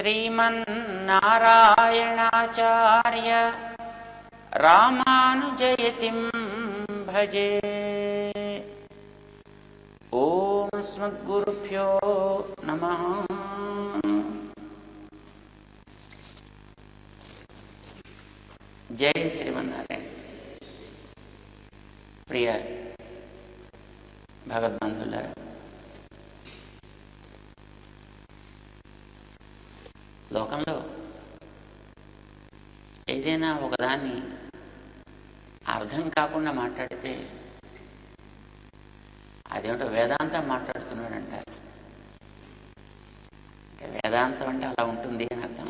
శ్రీమన్నారాయణాచార్య రామానుజయతిం భజే. ఓం అస్మద్గురుభ్యో నమః. జై శ్రీమన్నారాయణ. ప్రియ భగవద్బంధులారా, లోకంలో ఏదైనా ఒకదాన్ని అర్థం కాకుండా మాట్లాడితే అదేమిటో వేదాంతం మాట్లాడుతున్నాడు అంటారు. వేదాంతం అంటే అలా ఉంటుంది అని అర్థం.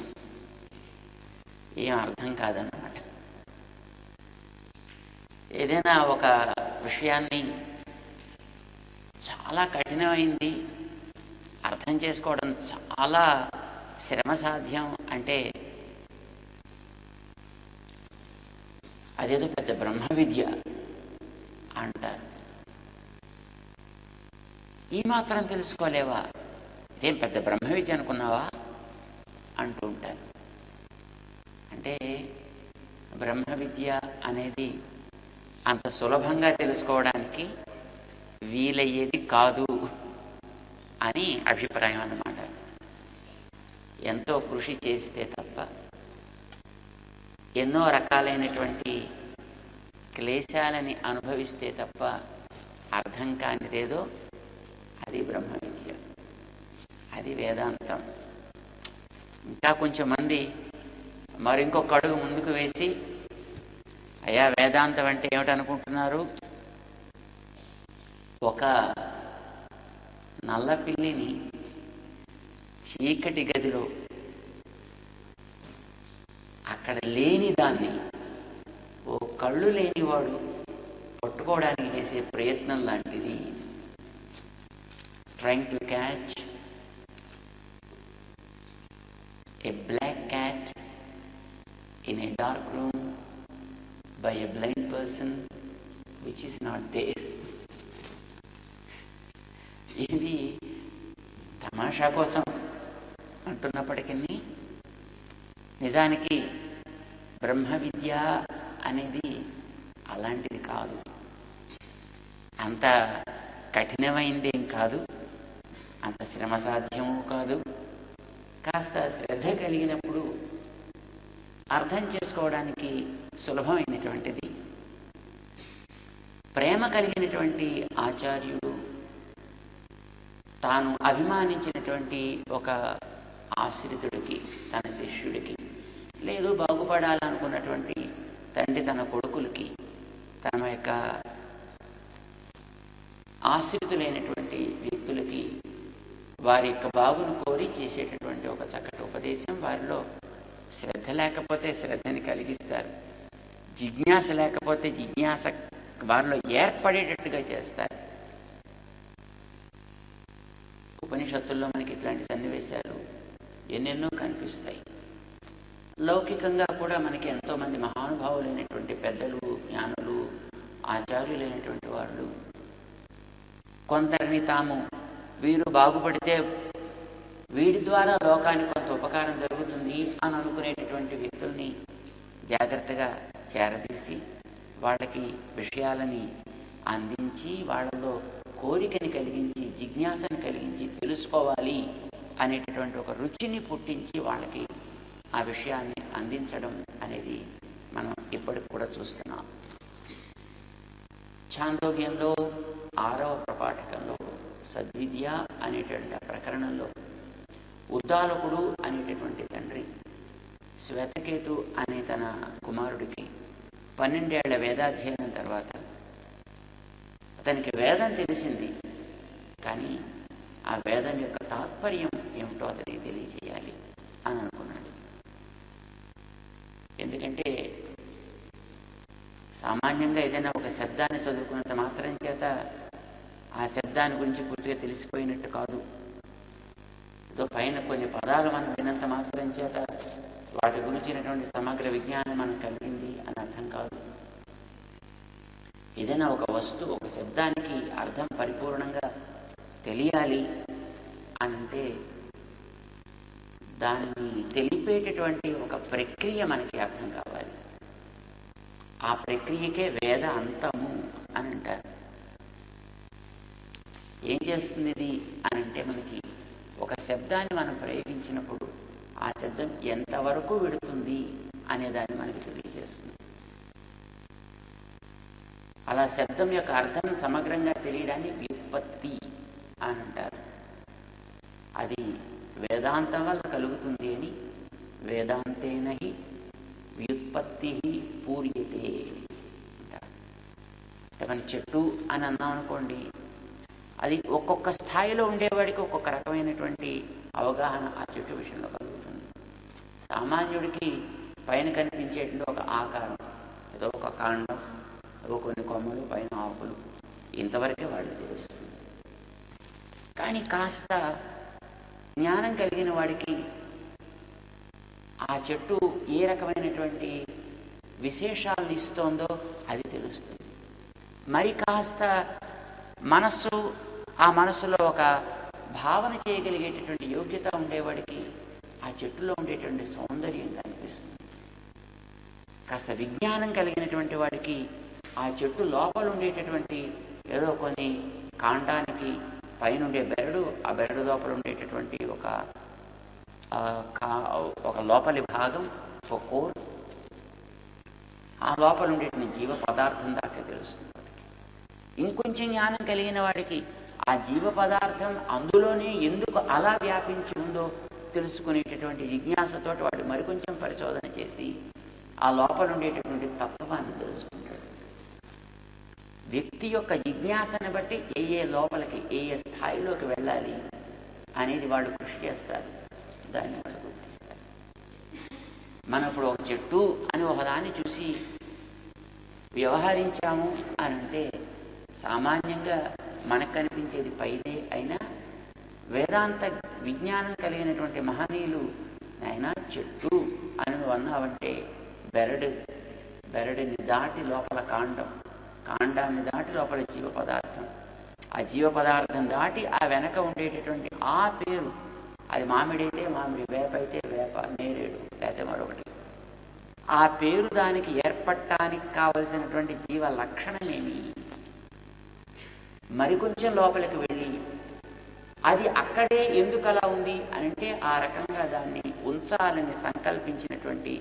ఏం అర్థం కాదన్నమాట. ఏదైనా ఒక విషయాన్ని చాలా కఠినమైంది, అర్థం చేసుకోవడం చాలా శ్రమ సాధ్యం అంటే అదేదో పెద్ద బ్రహ్మ విద్య అంటారు. ఈ మాత్రం తెలుసుకోలేవా, ఇదేం పెద్ద బ్రహ్మ విద్య అనుకున్నావా అంటూ ఉంటారు. అంటే బ్రహ్మ విద్య అనేది అంత సులభంగా తెలుసుకోవడానికి వీలయ్యేది కాదు అని అభిప్రాయం అన్నమాట. ఎంతో కృషి చేస్తే తప్ప, ఎన్నో రకాలైనటువంటి క్లేశాలని అనుభవిస్తే తప్ప అర్థం కానిదేదో అది బ్రహ్మ విద్య, అది వేదాంతం. ఇంకా కొంచెం మంది మరింకొక అడుగు ముందుకు వేసి, అయ్యా వేదాంతం అంటే ఏమిటనుకుంటున్నారు? ఒక నల్లపిల్లిని చీకటి గదిలో అక్కడ లేని దాన్ని ఓ కళ్ళు లేనివాడు పట్టుకోవడానికి చేసే ప్రయత్నం లాంటిది. Trying to catch a black cat in a dark room by a blind person which is not there. ఇది తమాషా కోసం అంటున్నప్పటికీ నిజానికి బ్రహ్మ విద్య అనేది అలాంటిది కాదు, అంత కఠినమైందేం కాదు, అంత శ్రమ సాధ్యము కాదు. కాస్త శ్రద్ధ కలిగినప్పుడు అర్థం చేసుకోవడానికి సులభమైనటువంటిది. ప్రేమ కలిగినటువంటి ఆచార్యుడు తాను అభిమానించినటువంటి ఒక ఆశ్రితుడికి, తన శిష్యుడికి, లేదు బాగుపడాలనుకున్నటువంటి తండ్రి తన కొడుకులకి, తన యొక్క ఆశ్రితులైనటువంటి వ్యక్తులకి వారి యొక్క బాగును కోరి చేసేటటువంటి ఒక చక్కటి ఉపదేశం. వారిలో శ్రద్ధ లేకపోతే శ్రద్ధని కలిగిస్తారు, జిజ్ఞాస లేకపోతే జిజ్ఞాస వారిలో ఏర్పడేటట్టుగా చేస్తారు. ఉపనిషత్తుల్లో మనకి ఇట్లాంటి సన్నివేశాలు ఎన్నెన్నో కనిపిస్తాయి. లౌకికంగా కూడా మనకి ఎంతోమంది మహానుభావులైనటువంటి పెద్దలు, జ్ఞానులు, ఆచార్యులైనటువంటి వాళ్ళు కొందరిని తాము వీరు బాగుపడితే వీడి ద్వారా లోకానికి కొంత ఉపకారం జరుగుతుంది అని అనుకునేటటువంటి వ్యక్తుల్ని జాగ్రత్తగా చేరదీసి వాళ్ళకి విషయాలని అందించి, వాళ్ళలో కోరికని కలిగించి, జిజ్ఞాసను కలిగించి, తెలుసుకోవాలి అనేటటువంటి ఒక రుచిని పుట్టించి వాళ్ళకి ఆ విషయాన్ని అందించడం అనేది మనం ఇప్పటికి కూడా చూస్తున్నాం. ఛాందోగ్యంలో 6వ ప్రపాఠకంలో సద్విద్య అనేటువంటి ప్రకరణంలో ఉద్దాలకుడు అనేటటువంటి తండ్రి శ్వేతకేతు అనే తన కుమారుడికి 12 ఏళ్ల వేదాధ్యయనం తర్వాత అతనికి వేదం తెలిసింది, కానీ ఆ వేదం యొక్క తాత్పర్యం ఏమిటో అతనికి తెలియజేయాలి అని అనుకున్నాడు. ఎందుకంటే సామాన్యంగా ఏదైనా ఒక శబ్దాన్ని చదువుకున్నంత మాత్రం చేత ఆ శబ్దాన్ని గురించి పూర్తిగా తెలిసిపోయినట్టు కాదు. ఏదో పైన కొన్ని పదాలు మనం విన్నంత మాత్రం చేత వాటి గురించినటువంటి సమగ్ర విజ్ఞానం మనకు కలిగింది అని అర్థం కాదు. ఏదైనా ఒక వస్తువు, ఒక శబ్దానికి అర్థం పరిపూర్ణంగా తెలియాలి అంటే దాన్ని తెలిపేటటువంటి ఒక ప్రక్రియ మనకి అర్థం కావాలి. ఆ ప్రక్రియకే వేద అంతము అని అంటారు. ఏం చేస్తుంది ఇది అని అంటే, మనకి ఒక శబ్దాన్ని మనం ప్రయోగించినప్పుడు ఆ శబ్దం ఎంతవరకు వెడుతుంది అనేదాన్ని మనకి తెలియజేస్తుంది. అలా శబ్దం యొక్క అర్థం సమగ్రంగా తెలియడాన్ని వ్యుత్పత్తి అని అంటారు. అది వేదాంతం వల్ల కలుగుతుంది అని వేదాంతేన హి వ్యుత్పత్తి పూర్యతే అంటారు. అంటే మన చెట్టు అని అన్నాం అనుకోండి, అది ఒక్కొక్క స్థాయిలో ఉండేవాడికి ఒక్కొక్క రకమైనటువంటి అవగాహన ఆ చెట్టు విషయంలో కలుగుతుంది. సామాన్యుడికి పైన కనిపించేటువంటి ఒక ఆకారం, ఏదో ఒక కాండం, ఏదో కొన్ని కొమ్మలు, పైన ఆకులు, ఇంతవరకే వాడికి తెలుస్తుంది. కానీ కాస్త జ్ఞానం కలిగిన వాడికి ఆ చెట్టు ఏ రకమైనటువంటి విశేషాలను ఇస్తోందో అది తెలుస్తుంది. మరి కాస్త మనస్సు, ఆ మనస్సులో ఒక భావన చేయగలిగేటటువంటి యోగ్యత ఉండేవాడికి ఆ చెట్టులో ఉండేటువంటి సౌందర్యం కనిపిస్తుంది. కాస్త విజ్ఞానం కలిగినటువంటి వాడికి ఆ చెట్టు లోపల ఉండేటటువంటి ఏదో కొన్ని కాండానికి పైన ఉండే బెరడు, ఆ బెరడు లోపల ఉండేటటువంటి ఒక లోపలి భాగం, ఒక కోర్, ఆ లోపల ఉండేటువంటి జీవ పదార్థం దాకా తెలుస్తుంది. ఇంకొంచెం జ్ఞానం కలిగిన వాడికి ఆ జీవ పదార్థం అందులోనే ఎందుకు అలా వ్యాపించి ఉందో తెలుసుకునేటటువంటి జిజ్ఞాసతో వాడు మరికొంచెం పరిశోధన చేసి ఆ లోపల ఉండేటటువంటి తత్వాన్ని తెలుసుకుంటాడు. వ్యక్తి యొక్క జిజ్ఞాసను బట్టి ఏ లోపలికి ఏ స్థాయిలోకి వెళ్ళాలి అనేది వాళ్ళు కృషి చేస్తారు, దాన్ని వాళ్ళు గుర్తిస్తారు. మనం ఇప్పుడు ఒక చెట్టు అని ఒకదాన్ని చూసి వ్యవహరించాము అని అంటే సామాన్యంగా మనకు కనిపించేది పైదే అయినా వేదాంత విజ్ఞానం కలిగినటువంటి మహనీయులు ఆయన చెట్టు అని అన్నావంటే బెరడుని దాటి లోపల కాండం, కాండాన్ని దాటి లోపల జీవ పదార్థం, ఆ జీవ పదార్థం దాటి ఆ వెనక ఉండేటటువంటి ఆ పేరు, అది మామిడి అయితే మామిడి, వేప అయితే వేప, నేరేడు లేకపోతే మరొకటి, ఆ పేరు దానికి ఏర్పడటానికి కావలసినటువంటి జీవ లక్షణమేమి, మరికొంచెం లోపలికి వెళ్ళి అది అక్కడే ఎందుకు అలా ఉంది అని అంటే ఆ రకంగా దాన్ని ఉంచాలని సంకల్పించినటువంటి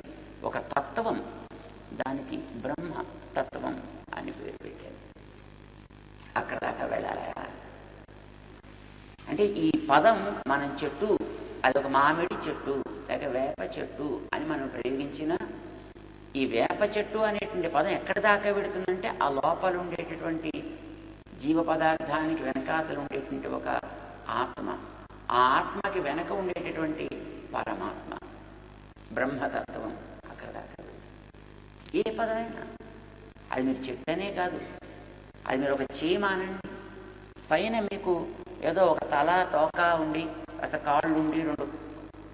ఒక తత్వం, దానికి బ్రహ్మ తత్వం అని పేరు పెట్టారు. అక్కడ దాకా వెళ్ళాలా అంటే ఈ పదం మనం చెట్టు, అదొక మామిడి చెట్టు లేక వేప చెట్టు అని మనం ప్రయోగించిన ఈ వేప చెట్టు అనేటువంటి పదం ఎక్కడి దాకా పెడుతుందంటే ఆ లోపల ఉండేటటువంటి జీవ పదార్థానికి వెనకాతలు ఉండేటువంటి ఒక ఆత్మ, ఆ ఆత్మకి వెనక ఉండేటటువంటి పరమాత్మ బ్రహ్మతత్వం అక్కడ దాకా. ఏ పదమైనా అది మీరు చెట్టనే కాదు, అది మీరు ఒక చీమ అనండి, పైన మీకు ఏదో ఒక తల తోక ఉండి అసలు కాళ్ళు ఉండి రెండు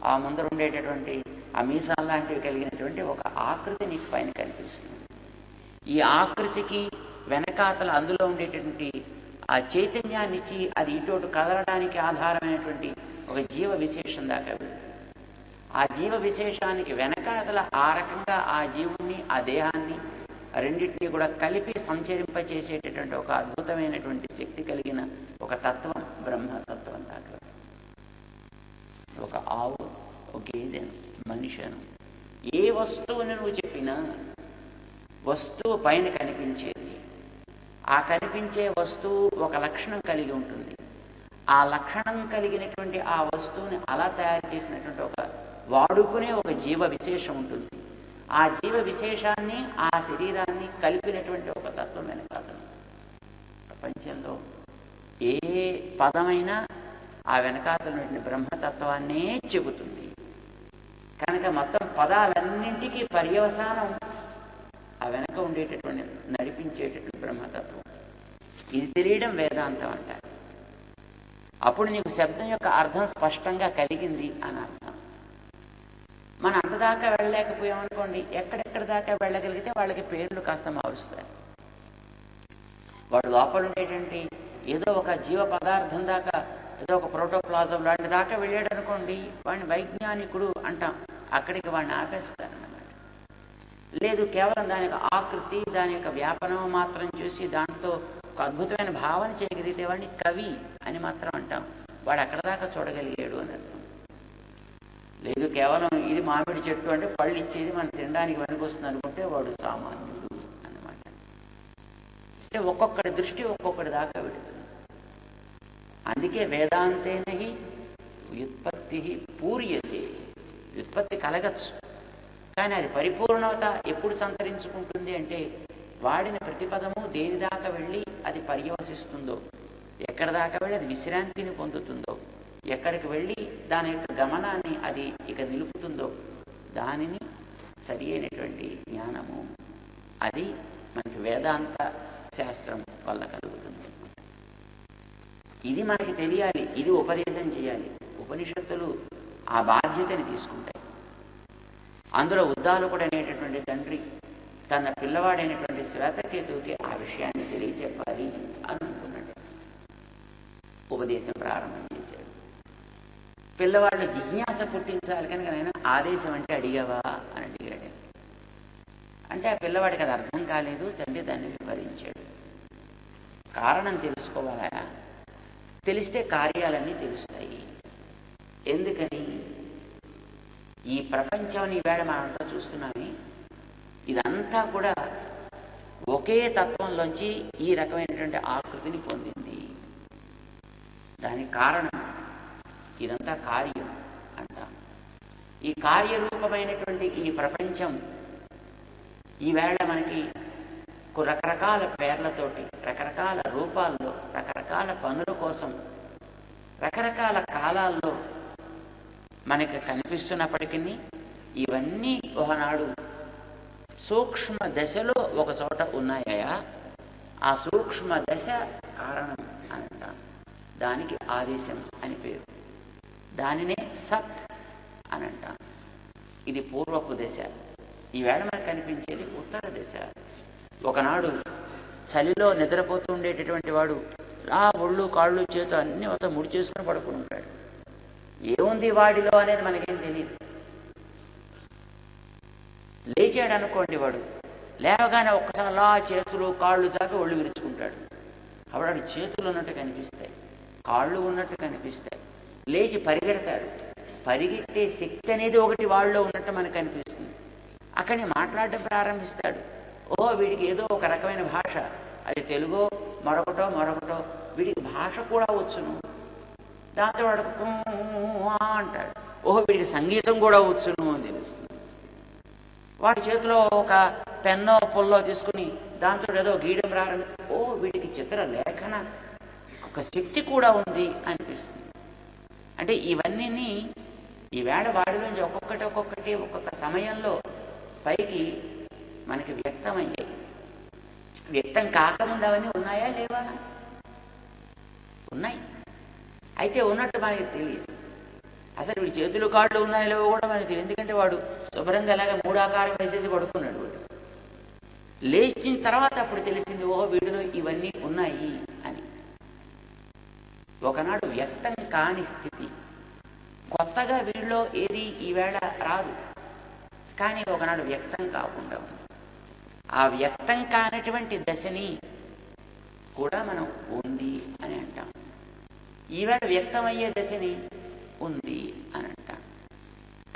ఆ ముందర ఉండేటటువంటి ఆ మీసాల లాంటివి కలిగినటువంటి ఒక ఆకృతి నీకు పైన కనిపిస్తుంది. ఈ ఆకృతికి వెనకాతల అందులో ఉండేటటువంటి ఆ చైతన్యాన్ని ఇచ్చి అది ఇటు కదలడానికి ఆధారమైనటువంటి ఒక జీవ విశేషం దాకా ఆ జీవ విశేషానికి వెనకాతల ఆ రకంగా ఆ జీవుణ్ణి, ఆ దేహాన్ని రెండింటినీ కూడా కలిపి సంచరింపచేసేటటువంటి ఒక అద్భుతమైనటువంటి శక్తి కలిగిన ఒక తత్వం బ్రహ్మతత్వం దాకా. ఒక ఆవు, ఒక గేదెను, మనిషిను, ఏ వస్తువుని నువ్వు చెప్పినా వస్తువు పైన కనిపించేది, ఆ కనిపించే వస్తువు ఒక లక్షణం కలిగి ఉంటుంది. ఆ లక్షణం కలిగినటువంటి ఆ వస్తువుని అలా తయారు చేసినటువంటి ఒక వాడుకునే ఒక జీవ విశేషం ఉంటుంది. ఆ జీవ విశేషాన్ని, ఆ శరీరాన్ని కలిపినటువంటి ఒక తత్వం వెనకాతలు. ప్రపంచంలో ఏ పదమైనా ఆ వెనకాతలు బ్రహ్మతత్వాన్నే చెబుతుంది. కనుక మొత్తం పదాలన్నింటికీ పర్యవసానం ఆ వెనక ఉండేటటువంటి నడిపించేటటువంటి బ్రహ్మతత్వం. ఇది తెలియడం వేదాంతం అంటారు. అప్పుడు నీకు శబ్దం యొక్క అర్థం స్పష్టంగా కలిగింది అని అర్థం. మనం అంతదాకా వెళ్ళలేకపోయామనుకోండి, ఎక్కడెక్కడ దాకా వెళ్ళగలిగితే వాళ్ళకి పేర్లు కాస్త మారుస్తారు. వాడు లోపల ఉండేటువంటి ఏదో ఒక జీవ పదార్థం దాకా ఏదో ఒక ప్రోటోప్లాజం లాంటి దాకా వెళ్ళాడు అనుకోండి, వాడిని వైజ్ఞానికుడు అంటాం. అక్కడికి వాడిని ఆపేస్తారన్నమాట. లేదు, కేవలం దాని యొక్క ఆకృతి, దాని యొక్క వ్యాపనం మాత్రం చూసి దాంట్లో ఒక అద్భుతమైన భావన చేయగలిగితే వాడిని కవి అని మాత్రం అంటాం. వాడు అక్కడ దాకా చూడగలిగాడు అని అర్థం. లేదు, కేవలం ఇది మామిడి చెట్టు అంటే పళ్ళు ఇచ్చేది మనం తినడానికి పనికొస్తుంది అనుకుంటే వాడు సామాన్యుడు అన్నమాట. అంటే ఒక్కొక్కడి దృష్టి ఒక్కొక్కడి దాకా వెళుతుంది. అందుకే వేదాంతేనహి వ్యుత్పత్తి పూర్యతే. వ్యుత్పత్తి కలగచ్చు, కానీ అది పరిపూర్ణత ఎప్పుడు సంతరించుకుంటుంది అంటే వాడిన ప్రతిపదము దేని దాకా వెళ్ళి అది పర్యవసిస్తుందో, ఎక్కడ దాకా వెళ్ళి అది విశ్రాంతిని పొందుతుందో, ఎక్కడికి వెళ్ళి దాని యొక్క గమనాన్ని అది ఇక నిలుపుతుందో దానిని సరి అయినటువంటి జ్ఞానము, అది మనకి వేదాంత శాస్త్రం వల్ల కలుగుతుంది. ఇది మనకి తెలియాలి, ఇది ఉపదేశం చేయాలి. ఉపనిషత్తులు ఆ బాధ్యతని తీసుకుంటాయి. అందులో ఉద్దాలకుడు అనేటటువంటి తండ్రి తన పిల్లవాడైనటువంటి శ్వేతకేతువుకి ఆ విషయాన్ని తెలియచెప్పాలి అని అనుకున్నాడు. ఉపదేశం ప్రారంభం చేశాడు. పిల్లవాళ్ళు జిజ్ఞాస పుట్టించాలి కనుక నేను ఆదేశం అంటే అడిగావా అని అడిగాడు. అంటే ఆ పిల్లవాడికి అది అర్థం కాలేదు. తండ్రి దాన్ని వివరించాడు. కారణం తెలుసుకోవాలా? తెలిస్తే కార్యాలన్నీ తెలుస్తాయి. ఎందుకని? ఈ ప్రపంచాన్ని ఈవేళ మనంతా చూస్తున్నామే, ఇదంతా కూడా ఒకే తత్వంలోంచి ఈ రకమైనటువంటి ఆకృతిని పొందింది. దానికి కారణం ఇదంతా కార్యం అంటాం. ఈ కార్యరూపమైనటువంటి ఈ ప్రపంచం ఈవేళ మనకి రకరకాల పేర్లతోటి, రకరకాల రూపాల్లో, రకరకాల పనుల కోసం, రకరకాల కాలాల్లో మనకి కనిపిస్తున్నప్పటికీ ఇవన్నీ ఒకనాడు సూక్ష్మ దశలో ఒక చోట ఉన్నాయా, ఆ సూక్ష్మ దశ కారణం అని అంటాం. దానికి ఆదేశం అని పేరు. దానినే సత్ అని అంటాం. ఇది పూర్వపు దశ. ఈవేళ మనకు కనిపించేది ఉత్తర దశ. ఒకనాడు చలిలో నిద్రపోతూ ఉండేటటువంటి వాడు ఆ ఒళ్ళు కాళ్ళు చేతులు అన్నీ మొత్తం ముడి చేసుకుని పడుకుని ఉంటాడు. ఏముంది వాడిలో అనేది మనకేం తెలియదు. లేచాడు అనుకోండి, వాడు లేవగానే ఒక్కసారి అలా చేతులు కాళ్ళు చాకి ఒళ్ళు విరుచుకుంటాడు. అప్పుడు వాడి చేతులు ఉన్నట్టు కనిపిస్తాయి, కాళ్ళు ఉన్నట్టు కనిపిస్తాయి. లేచి పరిగెడతాడు. పరిగెట్టే శక్తి అనేది ఒకటి వాళ్ళలో ఉన్నట్టు మనకు కనిపిస్తుంది. అక్కడిని మాట్లాడడం ప్రారంభిస్తాడు. ఓహో, వీడికి ఏదో ఒక రకమైన భాష, అది తెలుగో మరొకటో వీడికి భాష కూడా వచ్చును. దాంతో వాడు అంటాడు. ఓహో, వీడికి సంగీతం కూడా వచ్చును అని తెలుస్తుంది. వాడి చేతిలో ఒక పెన్నో పుల్లో తీసుకుని దాంతో ఏదో గీయడం ప్రారంభి, ఓ వీడికి చిత్ర లేఖన ఒక శక్తి కూడా ఉంది అనిపిస్తుంది. అంటే ఇవన్నీ ఈవేళ వాడిలోంచి ఒక్కొక్కటి ఒక్కొక్క సమయంలో పైకి మనకి వ్యక్తమయ్యాయి. వ్యక్తం కాకముందు అవన్నీ ఉన్నాయా లేవా? ఉన్నాయి. అయితే ఉన్నట్టు మనకి తెలియదు. అసలు వీడి చేతులు కాళ్ళు ఉన్నాయో లేవో కూడా మనకి తెలియదు. ఎందుకంటే వాడు శుభ్రంగా అలాగే మూడాకారం వేసేసి పడుకున్నాడు. వాడు లేచిన తర్వాత అప్పుడు తెలిసింది, ఓహో వీడిలో ఇవన్నీ ఉన్నాయి అని. ఒకనాడు వ్యక్తం కాని స్థితి, కొత్తగా వీడిలో ఏది ఈవేళ రాదు, కానీ ఒకనాడు వ్యక్తం కాకుండా ఉంది. ఆ వ్యక్తం కానటువంటి దశని కూడా మనం ఉంది అని అంటాం. ఈవేళ వ్యక్తమయ్యే దశని ఉంది అని అంటాం.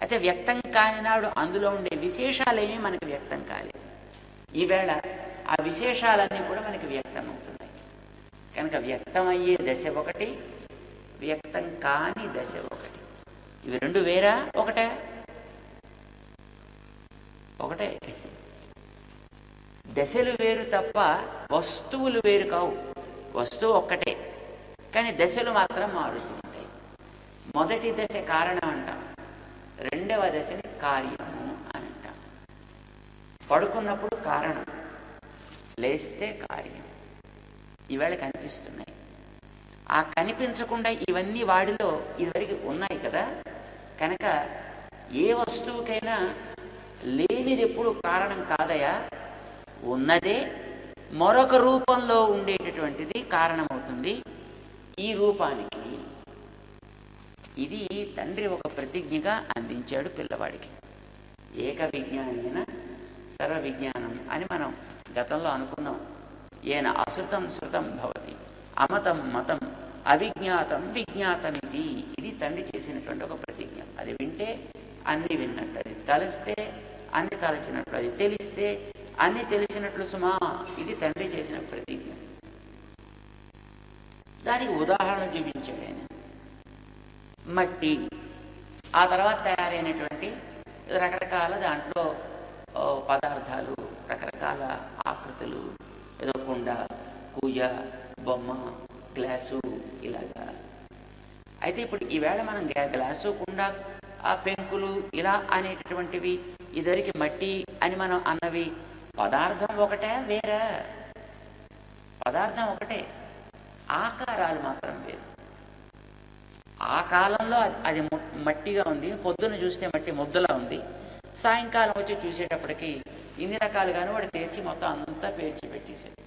అయితే వ్యక్తం కాని నాడు అందులో ఉండే విశేషాలేమీ మనకు వ్యక్తం కాలేదు. ఈవేళ ఆ విశేషాలన్నీ కూడా మనకి వ్యక్తం అవుతున్నాయి. కనుక వ్యక్తమయ్యే దశ ఒకటి, వ్యక్తం కాని దశ ఒకటి. ఇవి రెండు వేరా ఒకటే? ఒకటే. దశలు వేరు తప్ప వస్తువులు వేరు కావు. వస్తువు ఒక్కటే, కానీ దశలు మాత్రం మారుతూ ఉంటాయి. మొదటి దశ కారణం అంటాం, రెండవ దశని కార్యము అని అంటాం. పడుకున్నప్పుడు కారణం, లేస్తే కార్యం. ఈవేళ కనిపిస్తున్నాయి. ఆ కనిపించకుండా ఇవన్నీ వాడిలో ఇదివరకు ఉన్నాయి కదా. కనుక ఏ వస్తువుకైనా లేనిది ఎప్పుడు కారణం కాదయా, ఉన్నదే మరొక రూపంలో ఉండేటటువంటిది కారణమవుతుంది. ఈ రూపానికి ఇది తండ్రి ఒక ప్రతిజ్ఞగా అందించాడు పిల్లవాడికి. ఏక విజ్ఞానేన సర్వ విజ్ఞానం అని మనం గతంలో అనుకున్నాం. ఏన అశ్రుతం శృతం భవతి, అమతం మతం, అవిజ్ఞాతం విజ్ఞాతమితి. ఇది తండ్రి చేసినటువంటి ఒక ప్రతిజ్ఞ. అది వింటే అన్ని విన్నట్టు, అది తలిస్తే అన్ని తలచినట్లు, అది తెలిస్తే అన్ని తెలిసినట్లు సుమా. ఇది తండ్రి చేసిన ప్రతిజ్ఞ. దానికి ఉదాహరణ చూపించాడు ఆయన. మట్టి, ఆ తర్వాత తయారైనటువంటి రకరకాల దాంట్లో పదార్థాలు, రకరకాల ఆకృతులు, ఏదో కుండ, కూజ, బొమ్మ, గ్లాసు, ఇలాగా. అయితే ఇప్పుడు ఈవేళ మనం గ్లాసు, కుండ, ఆ పెంకులు ఇలా అనేటటువంటివి, ఇదివరకు మట్టి అని మనం అన్నవి పదార్థం ఒకటే వేరే. పదార్థం ఒకటే, ఆకారాలు మాత్రం వేరు. ఆ కాలంలో అది మట్టిగా ఉంది, పొద్దున్న చూస్తే మట్టి ముద్దలా ఉంది, సాయంకాలం వచ్చి చూసేటప్పటికి ఇన్ని రకాలుగాను వాడు తెచ్చి మొత్తం అంతా పేర్చి పెట్టేశాడు.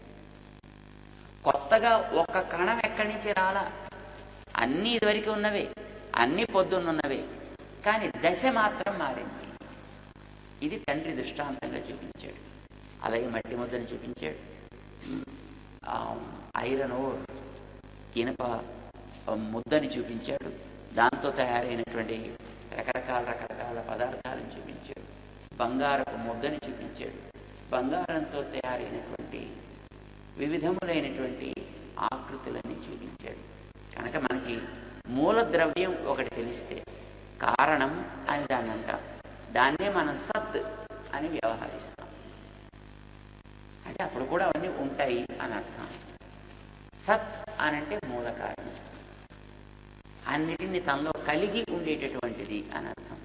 కొత్తగా ఒక కణం ఎక్కడి నుంచి రాలా, అన్నీ ఇదివరకు ఉన్నవే, అన్నీ పొద్దున్నున్నవే, కానీ దశ మాత్రం మారింది. ఇది తండ్రి దృష్టాంతంగా చూపించాడు. అలాగే మట్టి ముద్దని చూపించాడు. ఐరన్ ఓర్, ఇనప ముద్దని చూపించాడు. దాంతో తయారైనటువంటి రకరకాల పదార్థాలను చూపించాడు. బంగారపు ముద్దని చూపించాడు. బంగారంతో తయారైనటువంటి వివిధములైనటువంటి ఆకృతులని చూపించాడు. కనుక మనకి మూల ద్రవ్యం ఒకటి తెలిస్తే కారణం అని దాన్ని అంటాం. దాన్నే మనం సత్ అని వ్యవహరిస్తాం. అంటే అప్పుడు కూడా అవన్నీ ఉంటాయి అని అర్థం. సత్ అనంటే మూల కారణం, అన్నిటిని తనలో కలిగి ఉండేటటువంటిది అని అర్థం.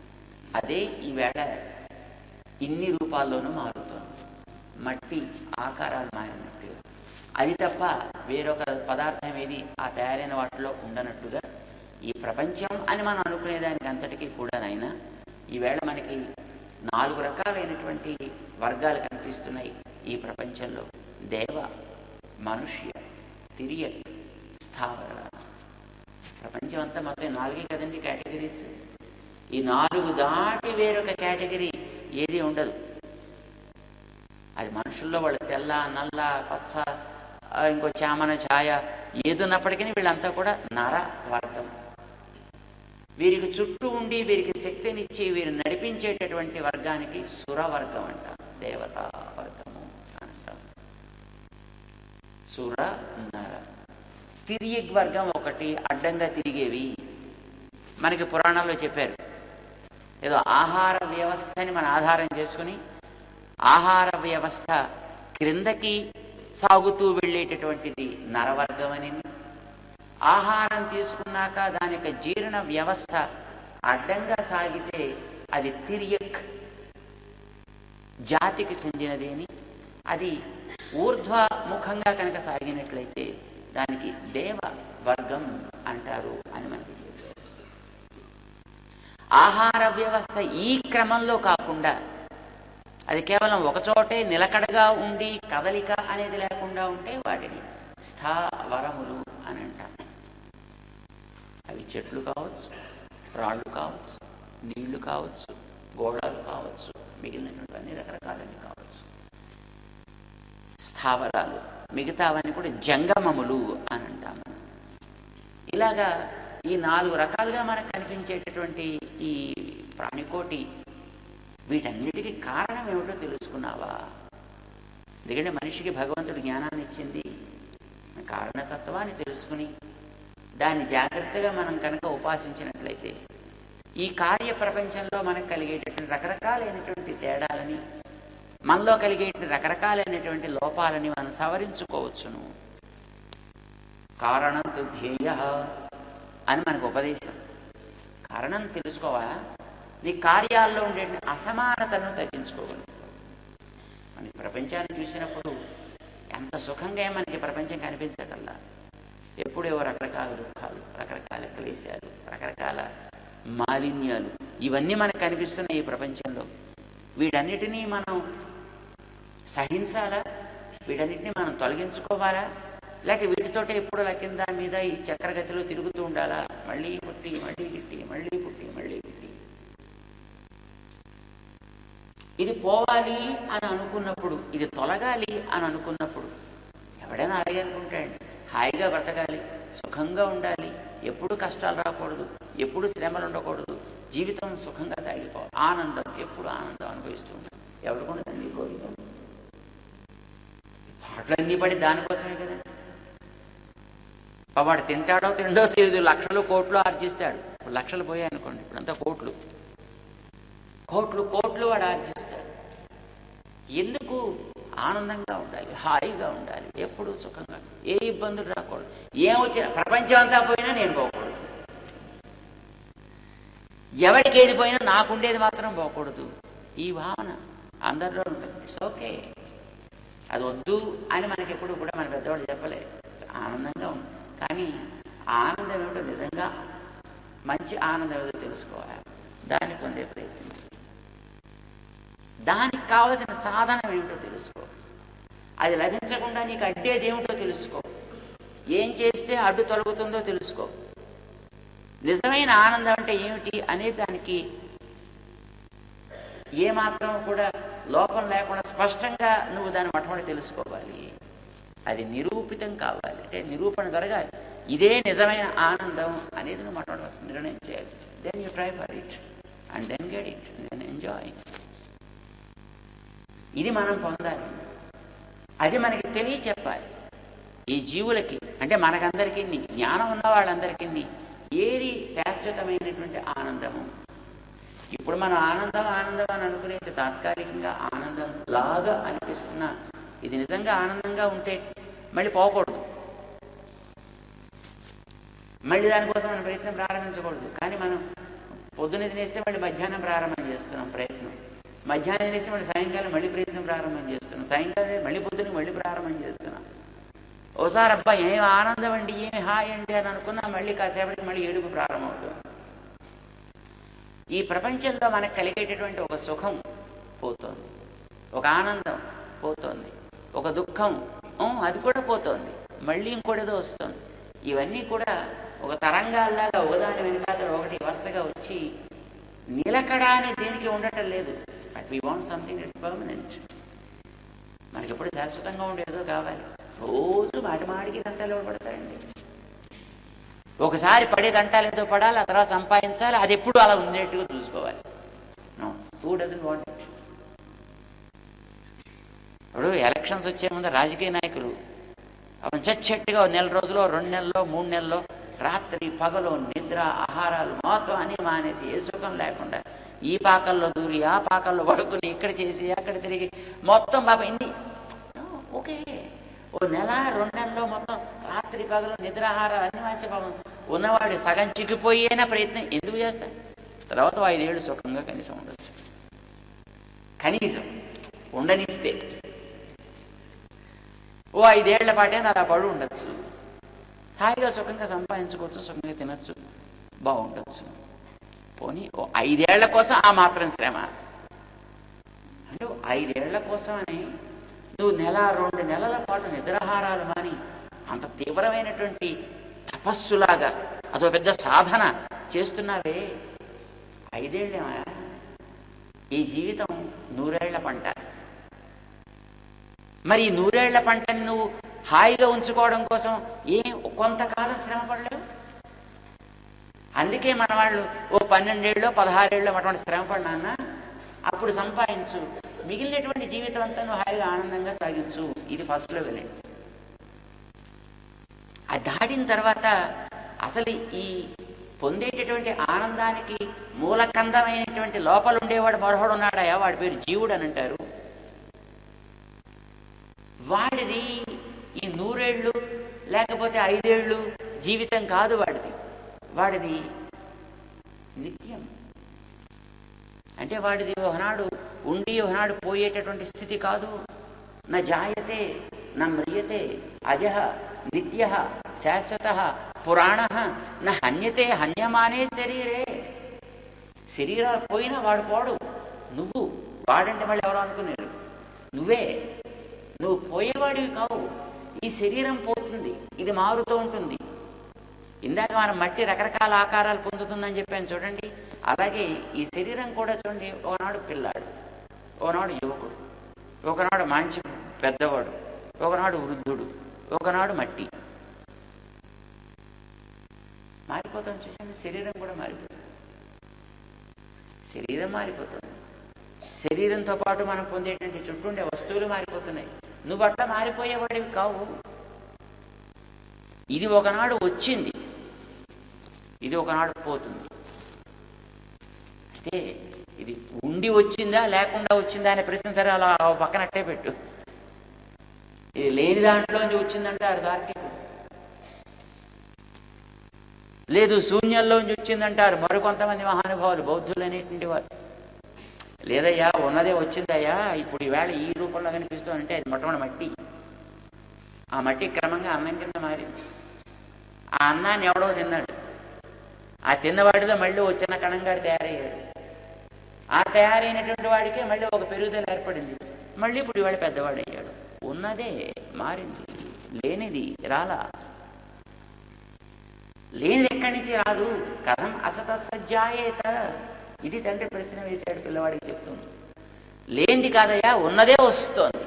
అదే ఈవేళ ఇన్ని రూపాల్లోనూ మారుతోంది. మట్టి ఆకారాలు మారినట్టు, అది తప్ప వేరొక పదార్థం ఏది ఆ తయారైన వాటిలో ఉండనట్టుగా ఈ ప్రపంచం అని మనం అనుకునేదానికి అంతటికీ కూడానైనా ఈవేళ మనకి 4 రకాలైనటువంటి వర్గాలు కనిపిస్తున్నాయి ఈ ప్రపంచంలో. దేవ, మనుష్య, తిర్య, స్థావర. ప్రపంచం అంతా మొత్తం 4 కదండి కేటగిరీస్. ఈ 4 దాటి వేరొక కేటగిరీ ఏది ఉండదు. అది మనుషుల్లో వాళ్ళు తెల్ల, నల్ల, పచ్చ, ఇంకో చామన ఛాయ ఏదున్నప్పటికీ వీళ్ళంతా కూడా నర వర్గం. వీరికి చుట్టూ ఉండి వీరికి శక్తినిచ్చి వీరు నడిపించేటటువంటి వర్గానికి సురవర్గం అంటాం, దేవతా వర్గము అంటాం. సుర, నర. తిరియగ్ వర్గం ఒకటి, అడ్డంగా తిరిగేవి. మనకి పురాణాల్లో చెప్పారు. ఏదో ఆహార వ్యవస్థని మన ఆధారం చేసుకుని ఆహార వ్యవస్థ క్రిందకి సాగుతూ వెళ్ళేటటువంటిది నరవర్గం అని, ఆహారం తీసుకున్నాక దాని యొక్క జీర్ణ వ్యవస్థ అడ్డంగా సాగితే అది తిరియక్ జాతికి చెందినది అని, అది ఊర్ధ్వముఖంగా కనుక సాగినట్లయితే దానికి దేవ వర్గం అంటారు అని మనకి చెప్పారు. ఆహార వ్యవస్థ ఈ క్రమంలో కాకుండా అది కేవలం ఒకచోటే నిలకడగా ఉండి కదలిక అనేది లేకుండా ఉంటే వాటిని స్థావరములు అని అంటాం. అవి చెట్లు కావచ్చు, రాళ్ళు కావచ్చు, నీళ్లు కావచ్చు, గోడలు కావచ్చు, మిగిలినటువంటి అన్ని రకరకాలన్నీ కావచ్చు. స్థావరాలు. మిగతావన్నీ కూడా జంగమములు అని అంటాము. ఇలాగా ఈ 4 రకాలుగా మనకు కనిపించేటటువంటి ఈ ప్రాణికోటి, వీటన్నిటికీ కారణం ఏమిటో తెలుసుకున్నావా? ఎందుకంటే మనిషికి భగవంతుడు జ్ఞానాన్ని ఇచ్చింది కారణతత్వాన్ని తెలుసుకుని దాన్ని జాగ్రత్తగా మనం కనుక ఉపాసించినట్లయితే ఈ కార్య ప్రపంచంలో మనకు కలిగేటటువంటి రకరకాలైనటువంటి తేడాలని, మనలో కలిగేటువంటి రకరకాలైనటువంటి లోపాలని మనం సవరించుకోవచ్చును. కారణంతు ధ్యేయ అని మనకు ఉపదేశం. కారణం తెలుసుకోవాలా? నీ కార్యాల్లో ఉండే అసమానతను తగ్గించుకోగలరు. మనకి ప్రపంచాన్ని చూసినప్పుడు ఎంత సుఖంగా మనకి ప్రపంచం కనిపించటల్లా. ఎప్పుడేవో రకరకాల దుఃఖాలు, రకరకాల క్లేశాలు, రకరకాల మాలిన్యాలు ఇవన్నీ మనకు కనిపిస్తున్నాయి ఈ ప్రపంచంలో. వీటన్నిటినీ మనం సహించాలా? వీటన్నిటినీ మనం తొలగించుకోవాలా? లేక వీటితోటే ఎప్పుడు కింద మీద ఈ చక్రగతిలో తిరుగుతూ ఉండాలా? మళ్ళీ పుట్టి మళ్ళీ గిట్టి, మళ్ళీ పుట్టి మళ్ళీ గిట్టి. ఇది పోవాలి అని అనుకున్నప్పుడు, ఇది తొలగాలి అని అనుకున్నప్పుడు ఎవడైనా అలాగే అనుకుంటాడు. హాయిగా బ్రతకాలి, సుఖంగా ఉండాలి, ఎప్పుడు కష్టాలు రాకూడదు, ఎప్పుడు శ్రమలు ఉండకూడదు, జీవితం సుఖంగా సాగిపోవాలి, ఆనందం, ఎప్పుడు ఆనందం అనుభవిస్తూ ఉంటాం. ఎవరికుండా తండ్రి కోరిక? పాటలన్నీ పడి దానికోసమే కదండి. వాడు తింటాడో తిండో తెలియదు, లక్షలు కోట్లు ఆర్జిస్తాడు. ఇప్పుడు లక్షలు పోయాయి అనుకోండి, ఇప్పుడంతా కోట్లు కోట్లు కోట్లు వాడు ఆర్జిస్తాడు. ఎందుకు? ఆనందంగా ఉండాలి, హాయిగా ఉండాలి, ఎప్పుడు సుఖంగా, ఏ ఇబ్బందులు రాకూడదు. ఏమొచ్చినా ప్రపంచం అంతా పోయినా నేను పోకూడదు, ఎవరికి ఏది పోయినా నాకుండేది మాత్రం పోకూడదు. ఈ భావన అందరిలో ఉంటుంది. ఇట్స్ ఓకే, అది వద్దు అని మనకి ఎప్పుడు కూడా మన పెద్దవాళ్ళు చెప్పలేదు. ఆనందంగా ఉంది, కానీ ఆనందం ఏమిటో, నిజంగా మంచి ఆనందం ఏదో తెలుసుకోవాలి, దాన్ని పొందే ప్రయత్నించి దానికి కావలసిన సాధనం ఏమిటో తెలుసుకో. అది లభించకుండా నీకు అడ్డేది ఏమిటో తెలుసుకో. ఏం చేస్తే అడ్డు తొలగుతుందో తెలుసుకో. నిజమైన ఆనందం అంటే ఏమిటి అనే దానికి ఏమాత్రం కూడా లోపం లేకుండా స్పష్టంగా నువ్వు దాన్ని మొట్టమొదటి తెలుసుకోవాలి. అది నిరూపితం కావాలి, అంటే నిరూపణ జరగాలి. ఇదే నిజమైన ఆనందం అనేది నువ్వు మొట్టమొదటి నిర్ణయం చేయాలి. Then you try for it and then get it, then enjoy. ఇది మనం పొందాలి, అది మనకి తెలియచెప్పాలి. ఈ జీవులకి, అంటే మనకందరికీ, జ్ఞానం ఉన్న వాళ్ళందరికీ ఏది శాశ్వతమైనటువంటి ఆనందము. ఇప్పుడు మనం ఆనందం ఆనందం అని అనుకునేది తాత్కాలికంగా ఆనందం లాగా అనిపిస్తున్నా, ఇది నిజంగా ఆనందంగా ఉంటే మళ్ళీ పోకూడదు, మళ్ళీ దానికోసం మనం ప్రయత్నం ప్రారంభించకూడదు. కానీ మనం పొద్దున తినేస్తే మళ్ళీ మధ్యాహ్నం ప్రారంభం చేస్తున్నాం ప్రయత్నం, మధ్యాహ్నం తినేస్తే మళ్ళీ సాయంకాలం మళ్ళీ ప్రయత్నం ప్రారంభం చేస్తున్నాం, సాయంకాలం మళ్ళీ పొద్దున మళ్ళీ ప్రారంభం చేస్తున్నాం. ఓసారి అబ్బా ఏమి ఆనందం అండి, ఏమి హాయ్ అండి అని అనుకున్నా, మళ్ళీ కాసేపటికి మళ్ళీ ఏడుపు ప్రారంభమవుతుంది. ఈ ప్రపంచంలో మనకు కలిగేటటువంటి ఒక సుఖం పోతోంది, ఒక ఆనందం పోతోంది, ఒక దుఃఖం అది కూడా పోతోంది, మళ్ళీ ఇంకోటిదో వస్తుంది. ఇవన్నీ కూడా ఒక తరంగాల్లాగా ఒకదాని వెనకాల ఒకటి వరుసగా వచ్చి నిలకడాన్ని దేనికి ఉండటం లేదు. But we want something that's permanent. మనకి ఎప్పుడు శాశ్వతంగా ఉండేదో కావాలి. రోజు మాటికి దంటాలు పడతాయండి. ఒకసారి పడే దంటాలు ఏదో పడాలి, ఆ తర్వాత సంపాదించాలి, అది ఎప్పుడు అలా ఉండేట్టుగా చూసుకోవాలి. No, who doesn't want it? ఇప్పుడు ఎలక్షన్స్ వచ్చే ముందు రాజకీయ నాయకులు చచ్చట్టుగా 1 నెల రోజులో, 2 నెలల్లో, 3 నెలల్లో రాత్రి పగలు నిద్ర ఆహారాలు మొత్తం అని మానేసి, ఏ సుఖం లేకుండా ఈ పాకల్లో దూరి ఆ పాకల్లో పడుకుని, ఇక్కడ చేసి అక్కడ తిరిగి మొత్తం బాబా ఇన్ని ఓకే. 1 నెల 2 నెలల్లో మొత్తం రాత్రి పగలు నిద్ర ఆహారాలు అన్ని మానేసి పాపం ఉన్నవాడు సగం చిక్కిపోయేనా ప్రయత్నం ఎందుకు చేస్తాడు? తర్వాత 5 ఏళ్ళు సుఖంగా కనీసం ఉండొచ్చు, కనీసం ఉండనిస్తే 5 ఏళ్ల పాటే అలా పడు ఉండొచ్చు, హాయిగా సుఖంగా సంపాదించుకోవచ్చు, సుఖంగా తినచ్చు, బాగుండొచ్చు. పోనీ 5 ఏళ్ల కోసం ఆ మాత్రం శ్రమ అంటే 5 ఏళ్ల కోసమని నువ్వు 1-2 నెలల పాటు నిద్రాహారాలు మాని అంత తీవ్రమైనటువంటి తపస్సులాగా అదో పెద్ద సాధన చేస్తున్నావే, 5 ఏళ్ళేమా? ఈ జీవితం 100 ఏళ్ల పంట. మరి ఈ 100 ఏళ్ల పంటని నువ్వు హాయిగా ఉంచుకోవడం కోసం కొంతకాలం శ్రమ పడలేవు. అందుకే మన వాళ్ళు 12 ఏళ్ళలో 16 ఏళ్ళలో అటువంటి శ్రమ పడినా అప్పుడు సంపాదించు, మిగిలినటువంటి జీవితం అంతా నువ్వు హాయిగా ఆనందంగా సాగించు. ఇది ఫస్ట్ లెవెల్. అది దాటిన తర్వాత అసలు ఈ పొందేటటువంటి ఆనందానికి మూలకందమైనటువంటి లోపల ఉండేవాడు మరొకడు ఉన్నాడయా, వాడి పేరు జీవుడు అని అంటారు. వాడిది ఈ 100 ఏళ్ళు లేకపోతే 5 ఏళ్ళు జీవితం కాదు, వాడిది నిత్యం. అంటే వాడిది ఒకనాడు ఉండి ఒకనాడు పోయేటటువంటి స్థితి కాదు. నా జాయతే నా మ్రియతే అజః నిత్యః శాశ్వతః పురాణః నా హన్యతే హన్యమానే శరీరే. శరీరాలు పోయినా వాడు పోడు, నువ్వు వాడంటే మళ్ళీ ఎవరో అనుకున్నారు, నువ్వే. నువ్వు పోయేవాడివి కావు. ఈ శరీరం పోతుంది, ఇది మారుతూ ఉంటుంది. ఇందాక మనం మట్టి రకరకాల ఆకారాలు పొందుతుందని చెప్పాను చూడండి. అలాగే ఈ శరీరం కూడా చూడండి, ఒకనాడు పిల్లాడు, ఒకనాడు యువకుడు, ఒకనాడు మంచి పెద్దవాడు, ఒకనాడు వృద్ధుడు, ఒకనాడు మట్టి. మారిపోతుంది చూసాను. శరీరం కూడా మారిపోతుంది. శరీరం మారిపోతుంది. శరీరంతో పాటు మనం పొందేటువంటి చుట్టూ ఉండే వస్తువులు మారిపోతున్నాయి. నువ్వు అట్లా మారిపోయేవాడివి కావు. ఇది ఒకనాడు వచ్చింది, ఇది ఒకనాడు పోతుంది. అయితే ఇది ఉండి వచ్చిందా లేకుండా వచ్చిందా అనే ప్రశ్న సరే అలా పక్కనట్టే పెట్టు. ఇది లేని దాంట్లోంచి వచ్చిందంటారు తార్కికులు, లేదు శూన్యంలోంచి వచ్చిందంటారు మరికొంతమంది మహానుభావులు, బౌద్ధులు అనేటువంటి వారు. లేదయ్యా ఉన్నదే వచ్చిందయ్యా, ఇప్పుడు ఈవేళ ఈ రూపంలో కనిపిస్తుందంటే అది మొట్టమొదటి మట్టి. ఆ మట్టి క్రమంగా అన్నం కింద మారింది. ఆ అన్నాన్ని ఎవడో తిన్నాడు, ఆ తిన్నవాడిలో మళ్ళీ వచ్చిన కణంగాడు తయారయ్యాడు. ఆ తయారైనటువంటి వాడికి మళ్ళీ ఒక పెరుగుదల ఏర్పడింది. మళ్ళీ ఇప్పుడు ఇవాళ పెద్దవాడు అయ్యాడు. ఉన్నదే మారింది, లేనిది రాలా. లేనిది ఎక్కడి నుంచి రాదు. కథం అసత సజ్జాయేత, ఇది తండ్రి ప్రశ్న వేశాడు పిల్లవాడికి చెప్తుంది. లేనిది కాదయ్యా, ఉన్నదే వస్తోంది,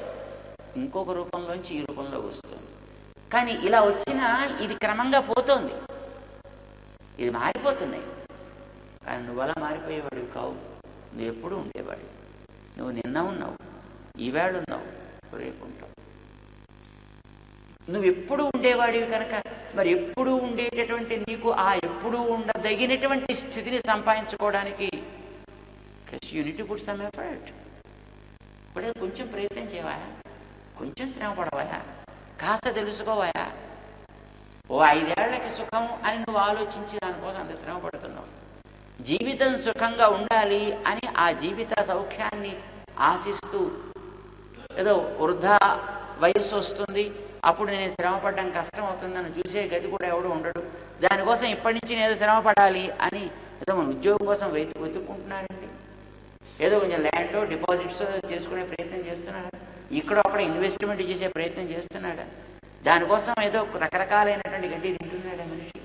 ఇంకొక రూపంలోంచి ఈ రూపంలో వస్తుంది. కానీ ఇలా వచ్చినా ఇది క్రమంగా పోతోంది, ఇది మారిపోతున్నాయి. కానీ నువ్వు అలా మారిపోయేవాడివి కావు. నువ్వు ఎప్పుడూ ఉండేవాడివి. నువ్వు నిన్న ఉన్నావు, ఈవేళ ఉన్నావు, రేపు ఉంటావు. నువ్వు ఎప్పుడూ ఉండేవాడివి కనుక మరి ఎప్పుడూ ఉండేటటువంటి నీకు ఆ ఎప్పుడూ ఉండదగినటువంటి స్థితిని సంపాదించుకోవడానికి యూనిటీ పుట్ సమ్ ఎఫర్ట్. ఇప్పుడే కొంచెం ప్రయత్నం చేయవా, కొంచెం శ్రమ పడవా, కాస్త తెలుసుకోవాయా. ఓ 5 ఏళ్లకి సుఖం అని నువ్వు ఆలోచించి దానికోసం అంత శ్రమ పడుతున్నావు. జీవితం సుఖంగా ఉండాలి అని ఆ జీవిత సౌఖ్యాన్ని ఆశిస్తూ ఏదో వృద్ధా వయస్సు వస్తుంది, అప్పుడు నేను శ్రమ పడడం కష్టం అవుతుంది, నన్ను చూసే గది కూడా ఎవడు ఉండడు, దానికోసం ఇప్పటి నుంచి నేను శ్రమ పడాలి అని ఏదో మన ఉద్యోగం కోసం వెతుక్కుంటున్నాడండి. ఏదో కొంచెం ల్యాండ్ డిపాజిట్స్ చేసుకునే ప్రయత్నం చేస్తున్నాడా, ఇక్కడ అక్కడ ఇన్వెస్ట్మెంట్ చేసే ప్రయత్నం చేస్తున్నాడా, దానికోసం ఏదో రకరకాలైనటువంటి గడ్డి తింటున్నాడా మనిషి.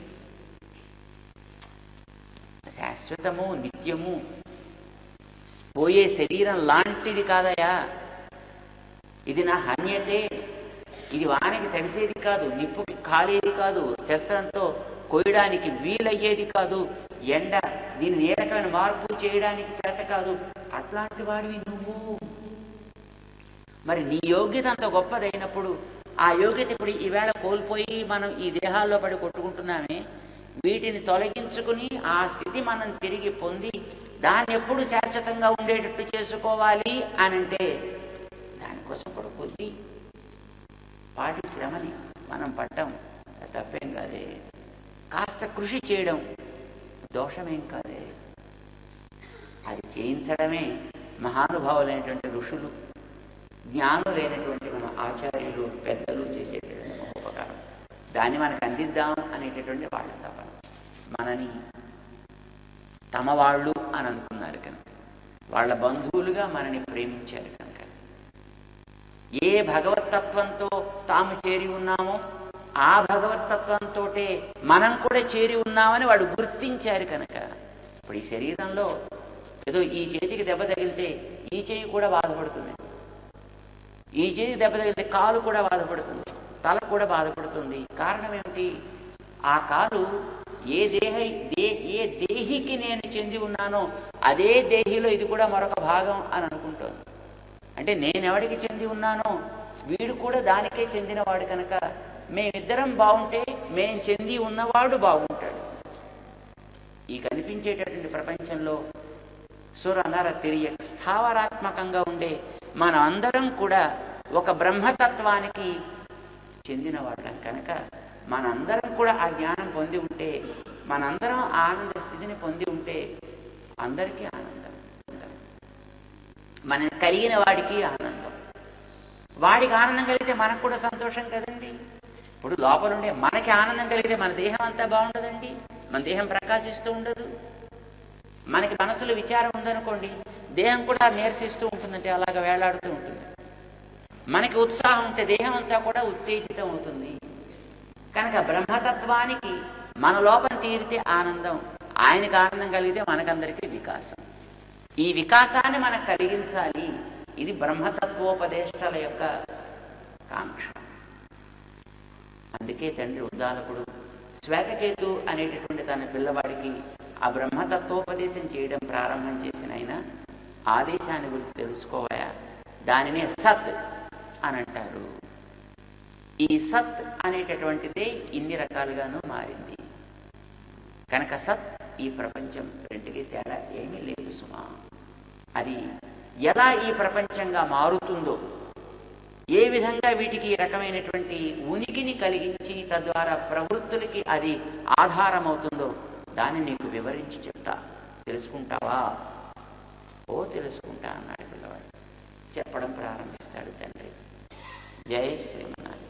శాశ్వతము నిత్యము పోయే శరీరం లాంటిది కాదయా. ఇది నా హన్యతే, ఇది వానికి తడిసేది కాదు, నిప్పుకి కాలేది కాదు, శస్త్రంతో కోయడానికి వీలయ్యేది కాదు, ఎండ దీన్ని ఏ రకమైన మార్పు చేయడానికి చేత కాదు. అట్లాంటి వాడివి నువ్వు. మరి నీ యోగ్యత అంత గొప్పదైనప్పుడు ఆ యోగ్యత ఇప్పుడు ఈవేళ కోల్పోయి మనం ఈ దేహాల్లో పడి కొట్టుకుంటున్నామే, వీటిని తొలగించుకుని ఆ స్థితి మనం తిరిగి పొంది దాన్ని ఎప్పుడు శాశ్వతంగా ఉండేటట్టు చేసుకోవాలి అనంటే దానికోసం కూడా కొద్ది పాటి శ్రమని మనం పడ్డాం, తప్పేం కాదే. కాస్త కృషి చేయడం దోషమేం కాదే. అది చేయించడమే మహానుభావులైనటువంటి ఋషులు, జ్ఞానులైనటువంటి మన ఆచార్యులు, పెద్దలు చేసేటటువంటి మహోపకారం. దాన్ని మనకు అందిద్దాం అనేటటువంటి వాళ్ళ తపన. మనని తమ వాళ్ళు అని అనుకున్నారు కనుక, వాళ్ళ బంధువులుగా మనని ప్రేమించారు కనుక, ఏ భగవత్తత్వంతో తాము చేరి ఉన్నామో ఆ భగవత్తత్వంతో మనం కూడా చేరి ఉన్నామని వాళ్ళు గుర్తించారు కనుక, ఇప్పుడు ఈ శరీరంలో ఏదో ఈ చేతికి దెబ్బ తగిలితే ఈ చేయి కూడా బాధపడుతుంది, ఈ చేతికి దెబ్బ తగిలితే కాలు కూడా బాధపడుతుంది, తల కూడా బాధపడుతుంది. కారణం ఏమిటి? ఆ కాలు ఏ దేహికి నేను చెంది ఉన్నానో అదే దేహిలో ఇది కూడా మరొక భాగం అని అనుకుంటోంది. అంటే నేనెవడికి చెంది ఉన్నానో వీడు కూడా దానికే చెందినవాడు కనుక మేమిద్దరం బాగుంటే మేం చెంది ఉన్నవాడు బాగుంటాడు. ఈ కనిపించేటటువంటి ప్రపంచంలో సుర నర తిరియ స్థావరాత్మకంగా ఉండే మనం అందరం కూడా ఒక బ్రహ్మతత్వానికి చెందిన వాళ్ళం కనుక మనందరం కూడా ఆ జ్ఞానం పొంది ఉంటే, మనందరం ఆనంద స్థితిని పొంది ఉంటే అందరికీ ఆనందం. మన కలిగిన వాడికి ఆనందం, వాడికి ఆనందం కలిగితే మనకు కూడా సంతోషం కదండి. ఇప్పుడు లోపలుండే మనకి ఆనందం కలిగితే మన దేహం అంతా బాగుండదండి, మన దేహం ప్రకాశిస్తూ ఉండదు. మనకి మనసులో విచారం ఉందనుకోండి, దేహం కూడా నీరసిస్తూ ఉంటుందంటే అలాగ వేలాడుతూ ఉంటుంది. మనకి ఉత్సాహం ఉంటే దేహం అంతా కూడా ఉత్తేజితం అవుతుంది. కనుక బ్రహ్మతత్వానికి మన లోపం తీరితే ఆనందం, ఆయనకు ఆనందం కలిగితే మనకందరికీ వికాసం. ఈ వికాసాన్ని మనకు కలిగించాలి. ఇది బ్రహ్మతత్వోపదేష్టాల యొక్క కాంక్ష. అందుకే తండ్రి ఉద్దాలకుడు శ్వేతకేతు అనేటటువంటి తన పిల్లవాడికి ఆ బ్రహ్మతత్వోపదేశం చేయడం ప్రారంభం చేసిన ఆయన ఆదేశాన్ని గురించి తెలుసుకోవయా, దానినే సత్ అని అంటారు. ఈ సత్ అనేటటువంటిదే ఇన్ని రకాలుగానూ మారింది కనుక సత్ ఈ ప్రపంచం రెండుకి తేడా ఏమీ లేదు సుమా. అది ఎలా ఈ ప్రపంచంగా మారుతుందో, ఏ విధంగా వీటికి ఈ రకమైనటువంటి ఉనికిని కలిగించి తద్వారా ప్రవృత్తులకి అది ఆధారమవుతుందో దాన్ని నీకు వివరించి చెప్తా. తెలుసుకుంటావా? ఓ తెలుసుకుంటా అన్నాడు పిల్లవాడు. చెప్పడం ప్రారంభిస్తాడు తండ్రి. జై శ్రీమన్నారాయణ.